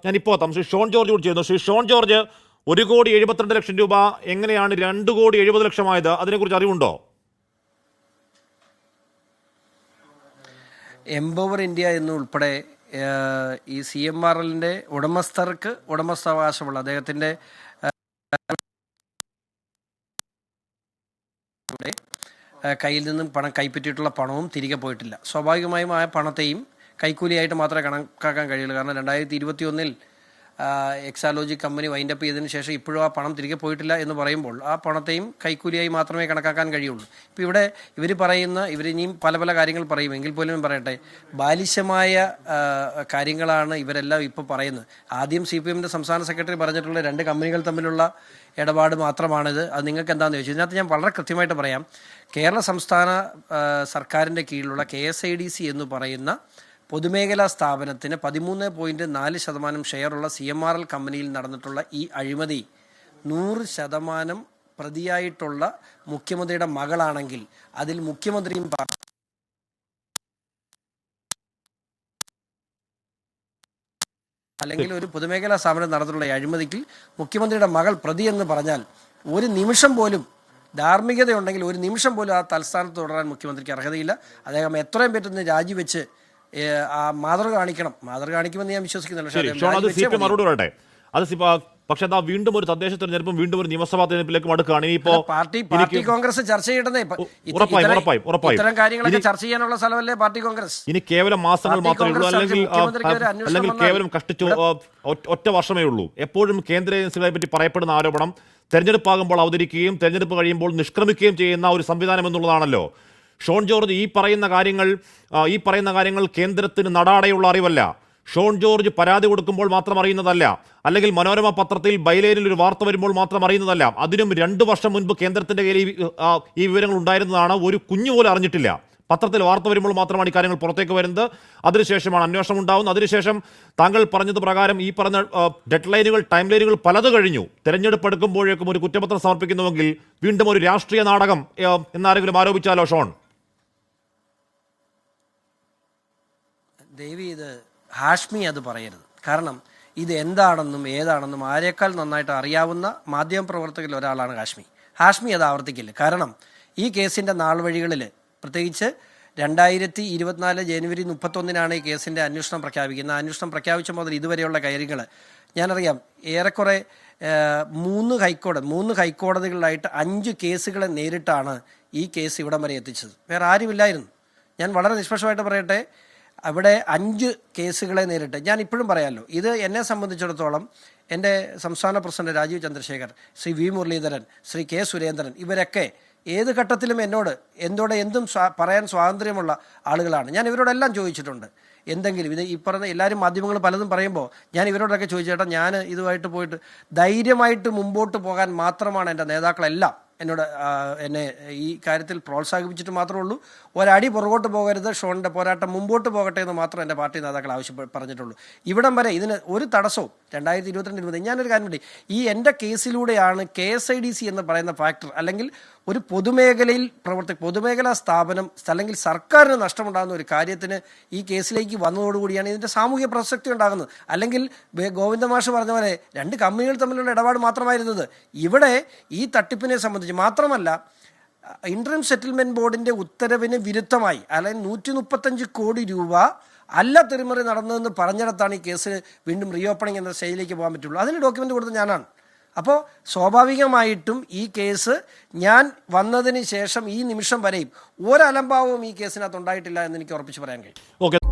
ഞാനിപ്പോൾ എത്താം. ശ്രീ ഷോൺ ജോർജ് കൂടി ചെയ്യുന്നു. ശ്രീ ഷോൺ ജോർജ്, 1,72,00,000 രൂപ എങ്ങനെയാണ് 2,70,00,000 അതിനെക്കുറിച്ച് അറിവുണ്ടോ? എംപവർ ഇന്ത്യ എന്നുൾപ്പെടെ ഈ CMRLന്റെ ഉടമസ്ഥർക്ക് ഉടമസ്ഥാവകാശമുള്ള അദ്ദേഹത്തിൻ്റെ കയ്യിൽ നിന്നും പണം കൈപ്പറ്റിയിട്ടുള്ള പണവും തിരികെ പോയിട്ടില്ല. സ്വാഭാവികമായും ആ പണത്തെയും കൈക്കൂലിയായിട്ട് മാത്രമേ കണക്കാക്കാൻ കഴിയുള്ളൂ. കാരണം 2021 എക്സാലോജി കമ്പനി വൈൻഡപ്പ് ചെയ്തതിന് ശേഷം ഇപ്പോഴും ആ പണം തിരികെ പോയിട്ടില്ല എന്ന് പറയുമ്പോൾ ആ പണത്തെയും കൈക്കൂലിയായി മാത്രമേ കണക്കാക്കാൻ കഴിയുള്ളൂ. ഇപ്പോൾ ഇവിടെ ഇവരിനിയും പല പല കാര്യങ്ങൾ പറയും. എങ്കിൽ പോലും പറയട്ടെ, ബാലിശമായ കാര്യങ്ങളാണ് ഇവരെല്ലാം ഇപ്പോൾ പറയുന്നത്. ആദ്യം CPMന്റെ സംസ്ഥാന സെക്രട്ടറി പറഞ്ഞിട്ടുള്ള 2 കമ്പനികൾ തമ്മിലുള്ള ഇടപാട് മാത്രമാണിത്. അത് നിങ്ങൾക്ക് എന്താണെന്ന് ചോദിച്ചു. ഇതിനകത്ത് ഞാൻ വളരെ കൃത്യമായിട്ട് പറയാം. കേരള സംസ്ഥാന സർക്കാരിൻ്റെ കീഴിലുള്ള KSIDC എന്ന് പറയുന്ന പൊതുമേഖലാ സ്ഥാപനത്തിന് 13.4% ഷെയറുള്ള CMRL കമ്പനിയിൽ നടന്നിട്ടുള്ള ഈ അഴിമതി 100% പ്രതിയായിട്ടുള്ള മുഖ്യമന്ത്രിയുടെ മകളാണെങ്കിൽ അതിൽ മുഖ്യമന്ത്രിയും അല്ലെങ്കിൽ ഒരു പൊതുമേഖലാ സ്ഥാപനം നടന്നിട്ടുള്ള അഴിമതിക്ക് മുഖ്യമന്ത്രിയുടെ മകൾ പ്രതി എന്ന് പറഞ്ഞാൽ ഒരു നിമിഷം പോലും ധാർമ്മികതയുണ്ടെങ്കിൽ ഒരു നിമിഷം പോലും ആ തലസ്ഥാനത്ത് തുടരാൻ മുഖ്യമന്ത്രിക്ക് അർഹതയില്ല. അദ്ദേഹം എത്രയും പെട്ടെന്ന് രാജിവെച്ച് മാതൃക കാണിക്കുമെന്ന് ഞാൻ വിശ്വസിക്കുന്നില്ല. പക്ഷെ അതാ വീണ്ടും ഒരു തദ്ദേശ തെരഞ്ഞെടുപ്പും വീണ്ടും ഒരു നിയമസഭാ തെരഞ്ഞെടുപ്പിലേക്ക് മടുക്കുകയാണ്. ഇപ്പോ പാർട്ടി കോൺഗ്രസ് ചർച്ച ചെയ്യണേ, ഇത്തരം കാര്യങ്ങളൊക്കെ ചർച്ച ചെയ്യാനുള്ള സ്ഥലമല്ലേ പാർട്ടി കോൺഗ്രസ്. ഇനി കേവലം മാസങ്ങൾ മാത്രമേ ഉള്ളൂ, അല്ലെങ്കിൽ കേവലം കഷ്ടിച്ചു ഒറ്റ വർഷമേ ഉള്ളൂ. എപ്പോഴും കേന്ദ്ര ഏജൻസികളെ പറ്റി പറയപ്പെടുന്ന ആരോപണം തെരഞ്ഞെടുപ്പാകുമ്പോൾ അവതരിക്കുകയും തെരഞ്ഞെടുപ്പ് കഴിയുമ്പോൾ നിഷ്ക്രമിക്കുകയും ചെയ്യുന്ന ഒരു സംവിധാനം എന്നുള്ളതാണല്ലോ. ഷോൺ ജോർജ്, ഈ പറയുന്ന കാര്യങ്ങൾ കേന്ദ്രത്തിന് നടാടെയുള്ള അറിവല്ല. ഷോൺ ജോർജ് പരാതി കൊടുക്കുമ്പോൾ മാത്രം അറിയുന്നതല്ല, അല്ലെങ്കിൽ മനോരമ പത്രത്തിൽ ബൈലൈനിൽ ഒരു വാർത്ത വരുമ്പോൾ മാത്രം അറിയുന്നതല്ല. അതിനും 2 വർഷം മുൻപ് കേന്ദ്രത്തിന്റെ കയ്യിൽ ഈ വിവരങ്ങൾ ഉണ്ടായിരുന്നതാണ്. ഒരു കുഞ്ഞു പോലും അറിഞ്ഞിട്ടില്ല. പത്രത്തിൽ വാർത്ത വരുമ്പോൾ മാത്രമാണ് ഈ കാര്യങ്ങൾ പുറത്തേക്ക് വരുന്നത്. അതിനുശേഷമാണ് അന്വേഷണം ഉണ്ടാകുന്നത്. അതിനുശേഷം താങ്കൾ പറഞ്ഞത് പ്രകാരം ഈ പറഞ്ഞ ഡെഡ്ലൈനുകൾ, ടൈം ലൈനുകൾ പലത് കഴിഞ്ഞു. തെരഞ്ഞെടുപ്പ് എടുക്കുമ്പോഴേക്കും ഒരു കുറ്റപത്രം സമർപ്പിക്കുന്നുവെങ്കിൽ വീണ്ടും ഒരു രാഷ്ട്രീയ നാടകം എന്നാരെങ്കിലും ആരോപിച്ചാലോ ഷോൺ? ദേവി, ഇത് ഹാഷ്മി അത് പറയരുത്. കാരണം ഇത് എന്താണെന്നും ഏതാണെന്നും ആരേക്കാൾ നന്നായിട്ട് അറിയാവുന്ന മാധ്യമപ്രവർത്തകരിൽ ഒരാളാണ് ഹാഷ്മി അത് ആവർത്തിക്കില്ല. കാരണം ഈ കേസിൻ്റെ നാൾ വഴികളിൽ, പ്രത്യേകിച്ച് 2024 ജനുവരി 31 ഈ കേസിൻ്റെ അന്വേഷണം പ്രഖ്യാപിക്കുന്നത്. അന്വേഷണം പ്രഖ്യാപിച്ച മുതൽ ഇതുവരെയുള്ള കാര്യങ്ങൾ ഞാനറിയാം. ഏറെക്കുറെ 3 ഹൈക്കോടതികളിലായിട്ട് 5 കേസുകളെ നേരിട്ടാണ് ഈ കേസ് ഇവിടം വരെ എത്തിച്ചത്. വേറെ ആരുമില്ലായിരുന്നു. ഞാൻ വളരെ നിഷ്പക്ഷമായിട്ട് പറയട്ടെ, അവിടെ 5 കേസുകളെ നേരിട്ട് ഞാൻ ഇപ്പോഴും പറയാമല്ലോ. ഇത് എന്നെ സംബന്ധിച്ചിടത്തോളം എൻ്റെ സംസ്ഥാന president Rajeev Chandrasekhar, Shri V Muraleedharan, Shri K Surendran, ഇവരൊക്കെ ഏത് ഘട്ടത്തിലും എന്നോട് എന്തും പറയാൻ സ്വാതന്ത്ര്യമുള്ള ആളുകളാണ്. ഞാൻ ഇവരോടെല്ലാം ചോദിച്ചിട്ടുണ്ട്. എന്തെങ്കിലും ഇത് ഈ പറഞ്ഞ എല്ലാവരും മാധ്യമങ്ങൾ പലതും പറയുമ്പോൾ ഞാൻ ഇവരോടൊക്കെ ചോദിച്ചേട്ടാ, ഞാൻ ഇതുമായിട്ട് പോയിട്ട് ധൈര്യമായിട്ട് മുമ്പോട്ട് പോകാൻ മാത്രമാണ് എൻ്റെ നേതാക്കളെല്ലാം എന്നെ ഈ കാര്യത്തിൽ പ്രോത്സാഹിപ്പിച്ചിട്ട് മാത്രമേ ഉള്ളൂ. ഒരടി പുറകോട്ട് പോകരുത്, ഷോണിൻ്റെ പോരാട്ടം മുമ്പോട്ട് പോകട്ടെ എന്ന് മാത്രം എൻ്റെ പാർട്ടി നേതാക്കൾ പറഞ്ഞിട്ടുള്ളൂ. ഇവിടം വരെ ഇതിന് ഒരു തടസ്സവും 2022 ഞാനൊരു കാര്യം വേണ്ടി ഈ എൻ്റെ കേസിലൂടെയാണ് KSIDC എന്ന് പറയുന്ന ഫാക്ടർ, അല്ലെങ്കിൽ ഒരു പൊതുമേഖലാ സ്ഥാപനം അല്ലെങ്കിൽ സർക്കാരിന് നഷ്ടമുണ്ടാകുന്ന ഒരു കാര്യത്തിന് ഈ കേസിലേക്ക് വന്നതോടുകൂടിയാണ് ഇതിൻ്റെ സാമൂഹ്യ പ്രസക്തി ഉണ്ടാകുന്നത്. അല്ലെങ്കിൽ ഗോവിന്ദമാഷ് പറഞ്ഞ പോലെ 2 കമ്പനികൾ തമ്മിലുള്ള ഇടപാട് മാത്രമായിരുന്നത്. ഇവിടെ ഈ തട്ടിപ്പിനെ സംബന്ധിച്ച് മാത്രമല്ല, ഇന്ററിം സെറ്റിൽമെന്റ് ബോർഡിന്റെ ഉത്തരവിന് വിരുദ്ധമായി അല്ലെങ്കിൽ 135 കോടി രൂപ അല്ല തിരിമറി നടന്നതെന്ന് പറഞ്ഞിടത്താണ് ഈ കേസ് വീണ്ടും റീഓപ്പണിംഗ് എന്ന സ്റ്റേജിലേക്ക് പോകാൻ പറ്റുള്ളൂ. അതിന് ഡോക്യുമെന്റ് കൊടുത്തത് ഞാനാണ്. അപ്പോൾ സ്വാഭാവികമായിട്ടും ഈ കേസ് ഞാൻ വന്നതിന് ശേഷം ഈ നിമിഷം വരെയും ഒരലംഭാവവും ഈ കേസിനകത്ത് ഉണ്ടായിട്ടില്ല എന്ന് എനിക്ക് ഉറപ്പിച്ച് പറയാൻ കഴിയും.